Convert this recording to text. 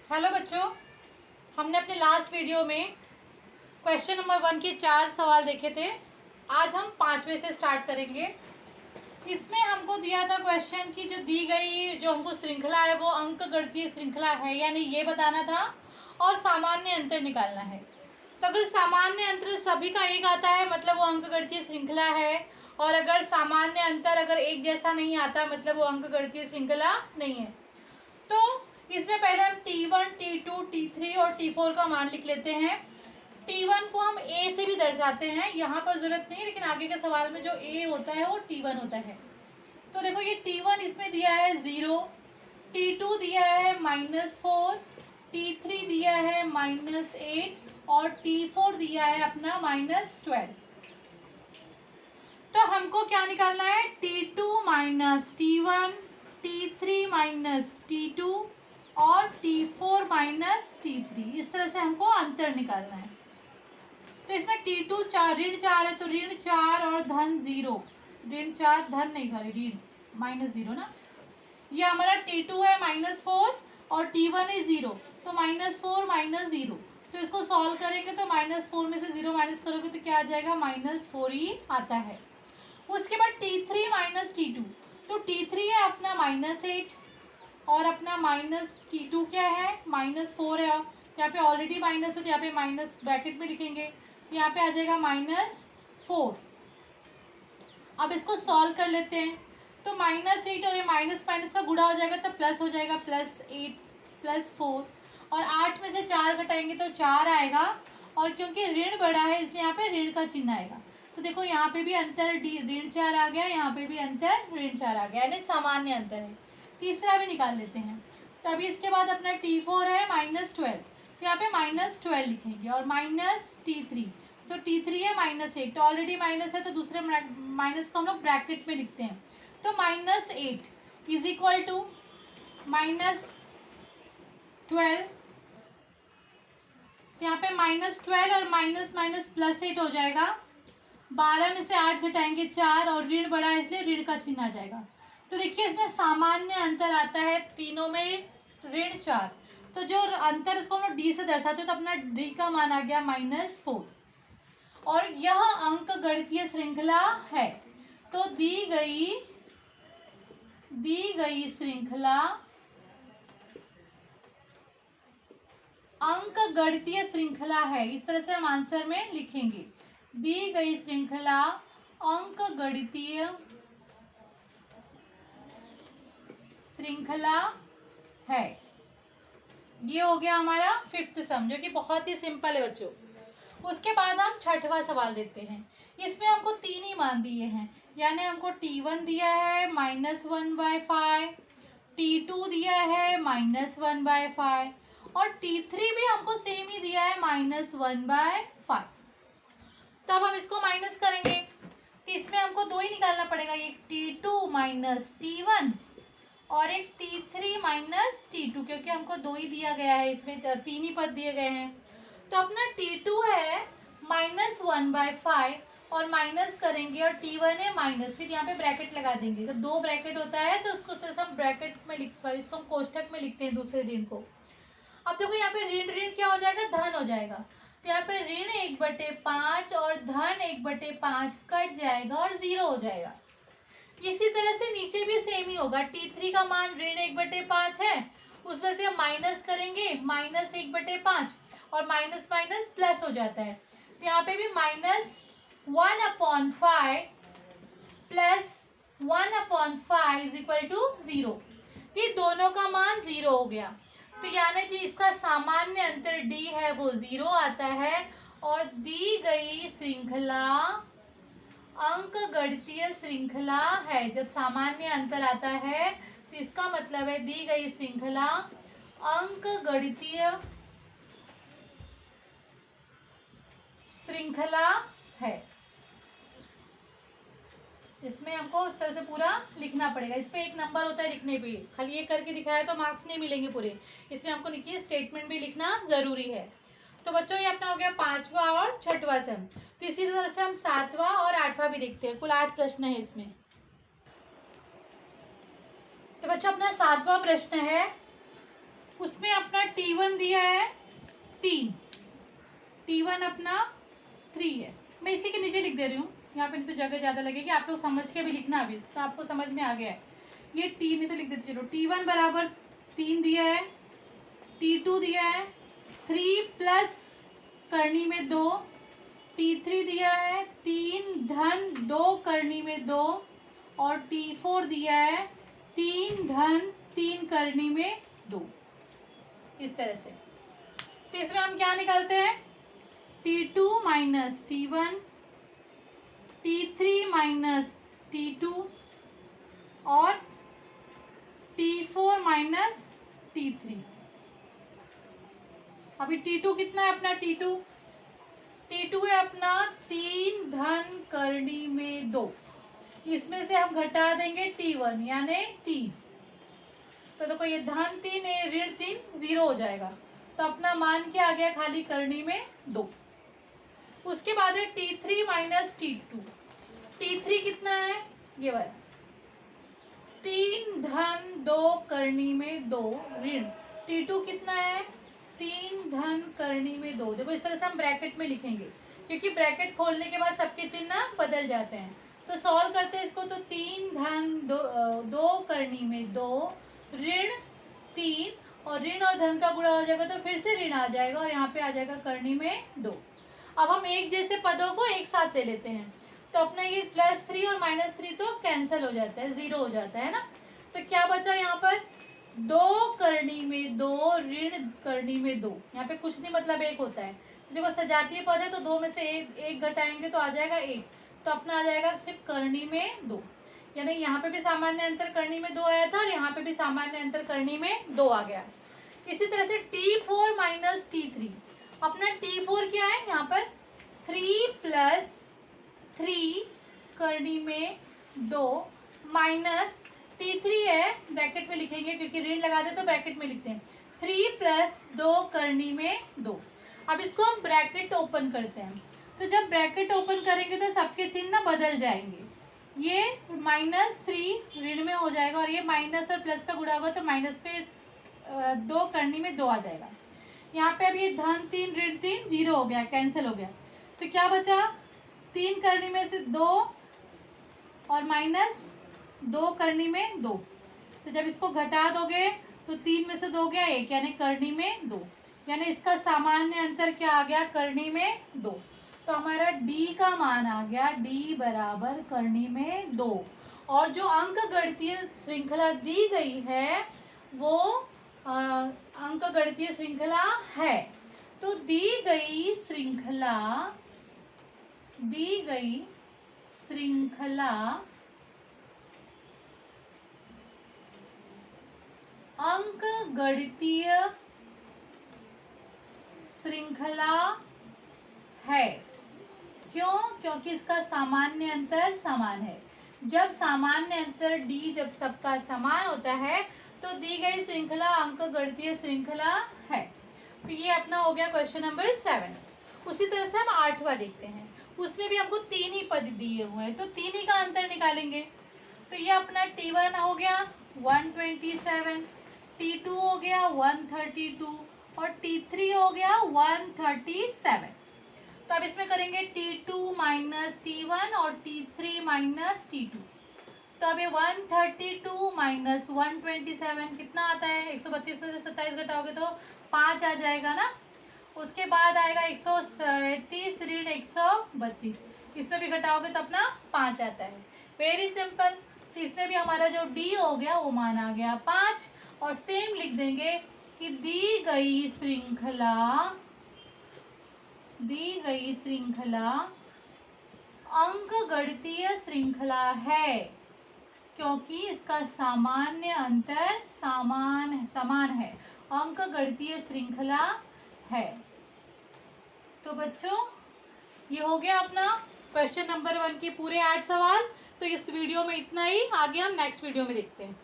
Hello बच्चों, हमने अपने लास्ट वीडियो में क्वेश्चन नंबर 1 के 4 सवाल देखे थे। आज हम 5वें से स्टार्ट करेंगे। इसमें हमको दिया था क्वेश्चन की जो दी गई जो हमको श्रृंखला है वो अंक गणितीय श्रृंखला है या नहीं ये बताना था और सामान्य अंतर निकालना है। तो अगर सामान्य अंतर सभी का एक आता है मतलब वो अंक गणितीय श्रृंखला है, और अगर सामान्य अंतर अगर एक जैसा नहीं आता मतलब वो अंक गणितीय श्रृंखला नहीं है। तो इसमें पहले हम T1, T2, T3 और T4 का मान लिख लेते हैं। T1 को हम A से भी दर्शाते हैं, यहाँ पर जरूरत नहीं है, लेकिन आगे के सवाल में जो A होता है वो T1 होता है। तो देखो ये T1 इसमें दिया है 0, T2 दिया है -4, T3 दिया है -8 और T4 दिया है अपना -12। तो हमको क्या निकालना है? T2 minus T1, T3 minus T2 और T4 माइनस T3। इस तरह से हमको अंतर निकालना है। तो इसमें T2 ऋण 4 है तो ऋण 4 और धन 0, ऋण 4 धन नहीं सॉरी ऋण -0 ना। ये हमारा T2 है -4 और T1 है 0, तो -4 -0। तो इसको सॉल्व करेंगे तो -4 में से 0 माइनस करोगे तो क्या आ जाएगा? -4 ही आता है। उसके बाद T3 माइनस T2, तो T3 है अपना -8 और अपना -T2 क्या है? -4 है। यहाँ पे ऑलरेडी माइनस है तो यहाँ पे माइनस ब्रैकेट में लिखेंगे, तो यहाँ पे आ जाएगा -4। अब इसको सॉल्व कर लेते हैं तो -8 और ये माइनस माइनस का गुणा हो जाएगा तो प्लस हो जाएगा, +8 +4 और 8 में से 4 घटाएंगे तो 4 आएगा। और क्योंकि ऋण बड़ा है इसलिए यहाँ पे ऋण का चिन्ह आएगा। तो देखो यहाँ पे भी अंतर ऋण 4 आ गया, यहाँ पे भी अंतर ऋण 4 आ गया, यानी सामान्य अंतर है। तीसरा भी निकाल लेते हैं। तो अभी इसके बाद अपना T4 है -12, तो यहाँ पे -12 लिखेंगे और -T3, तो T3 है -8, तो ऑलरेडी माइनस है तो दूसरे माइनस को हम लोग ब्रैकेट में लिखते हैं। तो -8 इज इक्वल टू -12, यहाँ पे -12 और माइनस माइनस +8 हो जाएगा। 12 में से 8 घटाएंगे 4 और ऋण बड़ा है इसलिए ऋण का चिन्ह आ जाएगा। तो देखिए इसमें सामान्य अंतर आता है तीनों में ऋण 4, तो जो अंतर उसको हम लोग डी से दर्शाते हैं तो अपना डी का मान आ गया -4। और यह अंक गणितीय श्रृंखला है। तो दी गई श्रृंखला अंक गणितीय श्रृंखला है। इस तरह से हम आंसर में लिखेंगे, दी गई श्रृंखला अंक गणितीय श्रृंखला है। ये हो गया हमारा 5th सम, जो कि बहुत ही सिंपल है बच्चों। उसके बाद हम 6वां सवाल देखते हैं। इसमें हमको 3 ही मान दिए हैं, यानी हमको T1 दिया है -1/5, T2 दिया है -1/5 और T3 भी हमको सेम ही दिया है -1/5। तब हम इसको माइनस करेंगे तो इसमें हमको 2 ही निकालना पड़ेगा, एक T2 माइनस T1 और एक T3 माइनस T2, क्योंकि हमको 2 ही दिया गया है, इसमें 3 ही पद दिए गए हैं। तो अपना T2 है -1/5 और माइनस करेंगे और T1 है माइनस, फिर यहाँ पे ब्रैकेट लगा देंगे। जब 2 ब्रैकेट होता है तो उसको तो हम ब्रैकेट में इसको हम कोष्ठक में लिखते हैं दूसरे ऋण को। अब देखो यहाँ पे ऋण ऋण क्या हो जाएगा? धन हो जाएगा। तो यहाँ पे ऋण 1/5 और धन 1/5 कट जाएगा और 0 हो जाएगा। इसी तरह से नीचे भी सेम ही होगा। T3 का मान ऋण 1/5 है, उसमें से हम माइनस करेंगे -1/5 और माइनस माइनस प्लस हो जाता है। तो यहाँ पे भी -1/5 प्लस 1/5 इज इक्वल टू 0। ये दोनों का मान 0 हो गया। तो यानी जो इसका सामान्य अंतर D है वो 0 आता है। और दी गई श्रृंखला अंक गणितीय श्रृंखला है। जब सामान्य अंतर आता है तो इसका मतलब है दी गई श्रृंखला अंक गणितीय श्रृंखला है। इसमें हमको इस तरह से पूरा लिखना पड़ेगा। इस पे एक नंबर होता है लिखने पे, खाली ये करके दिखाया तो मार्क्स नहीं मिलेंगे पूरे, इसमें हमको नीचे स्टेटमेंट भी लिखना जरूरी है। तो बच्चों ये अपना हो गया 5वां और 6वां सम। तो इसी तरह से हम 7वां और 8वां भी देखते हैं। कुल 8 प्रश्न है इसमें। तो बच्चों अपना 7वां प्रश्न है, उसमें अपना T1 T1 दिया है 3, T1 अपना 3 है। मैं इसी के नीचे लिख दे रही हूँ, यहाँ पे नहीं तो जगह ज़्यादा लगेगी, आप लोग समझ के भी लिखना अभी, तो आपको समझ में आ गया है। ये T नहीं तो लिख देते चलो। T1 बराबर 3 दिया है, T2 दिया है 3 प्लस करनी में 2, T3 दिया है 3 धन 2 करनी में 2, और T4 दिया है 3 धन 3 करनी में 2। इस तरह से। तो इसमें हम क्या निकालते हैं, T2 minus T1, T3 minus T2 और T4 माइनस T3। अभी T2 कितना है अपना, T2 है अपना 3 धन करनी में 2, इसमें से हम घटा देंगे T1 यानी 3, तो देखो ये धन 3 है ऋण 3 0 हो जाएगा, तो अपना मान क्या आ गया, खाली करनी में 2। उसके बाद है T3 माइनस T2, T3 कितना है ये वाला 3 धन 2 करनी में 2 ऋण, T2 कितना है 3 धन करनी में 2। देखो इस तरह से हम ब्रैकेट में लिखेंगे, क्योंकि ब्रैकेट खोलने के बाद सबके चिन्ह बदल जाते हैं। तो सॉल्व करते हैं इसको, तो 3 धन 2 करनी में 2 ऋण 3, और ऋण और धन का गुणा हो जाएगा तो फिर से ऋण आ जाएगा, और यहाँ पे आ जाएगा करनी में 2। अब हम एक जैसे पदों को एक साथ ले लेते हैं, तो अपना ये +3 और -3 तो कैंसिल हो जाता है, 0 हो जाता है ना। तो क्या बचा यहाँ पर, 2 करनी में 2 ऋण करनी में 2, यहाँ पे कुछ नहीं मतलब 1 होता है। तो देखो सजातीय पद है तो 2 में से एक घटाएंगे तो आ जाएगा 1, तो अपना आ जाएगा सिर्फ करनी में 2, यानी यहाँ पे भी सामान्य अंतर करनी में 2 आया था, और यहाँ पे भी सामान्य अंतर करनी में 2 आ गया। इसी तरह से T4 माइनस T3, अपना T4 क्या है यहाँ पर 3 प्लस 3 करनी में 2 माइनस T3 है, ब्रैकेट में लिखेंगे क्योंकि ऋण लगा दे तो ब्रैकेट में लिखते हैं, 3 प्लस 2 करनी में 2। अब इसको हम ब्रैकेट ओपन करते हैं, तो जब ब्रैकेट ओपन करेंगे तो सबके चिन्ह बदल जाएंगे, ये -3 ऋण में हो जाएगा, और ये माइनस और प्लस का गुणा होगा तो माइनस पे 2 करनी में 2 आ जाएगा। यहाँ पे अब ये धन 3 ऋण 3 0 हो गया, कैंसिल हो गया, तो क्या बचा 3 करनी में से 2 और माइनस 2 करनी में 2। तो जब इसको घटा दोगे तो 3 में से 2 गया 1, यानी करनी में 2, यानी इसका सामान्य अंतर क्या आ गया, करनी में 2। तो हमारा D का मान आ गया, D बराबर करनी में 2। और जो अंक गणितीय श्रृंखला दी गई है वो अंक गणितीय श्रृंखला है। तो दी गई श्रृंखला अंक गणितीय श्रृंखला है। क्यों? क्योंकि इसका सामान्य अंतर समान है। जब सामान्य अंतर D जब सबका समान होता है तो दी गई श्रृंखला अंक गणितीय श्रृंखला है। तो ये अपना हो गया क्वेश्चन नंबर 7। उसी तरह से हम 8वां देखते हैं, उसमें भी हमको 3 ही पद दिए हुए हैं, तो 3 ही का अंतर निकालेंगे। तो ये अपना T1 हो गया 127, T2 हो गया 132 और T3 हो गया 137। तो अब इसमें करेंगे T2 माइनस T1 और T3 माइनस T2। तो अब ये 132 माइनस 127 कितना आता है, 132 में से 27 घटाओगे तो 5 आ जाएगा ना। उसके बाद आएगा 137 ऋण 132, इसमें भी घटाओगे तो अपना 5 आता है। Very simple. तो इसमें भी हमारा जो D हो गया वो मान आ गया 5, और सेम लिख देंगे कि दी गई श्रृंखला अंक गणितीय श्रृंखला है, क्योंकि इसका सामान्य अंतर समान है, अंक गणितीय श्रृंखला है। तो बच्चों ये हो गया अपना क्वेश्चन नंबर 1 के पूरे 8 सवाल। तो इस वीडियो में इतना ही, आगे हम नेक्स्ट वीडियो में देखते हैं।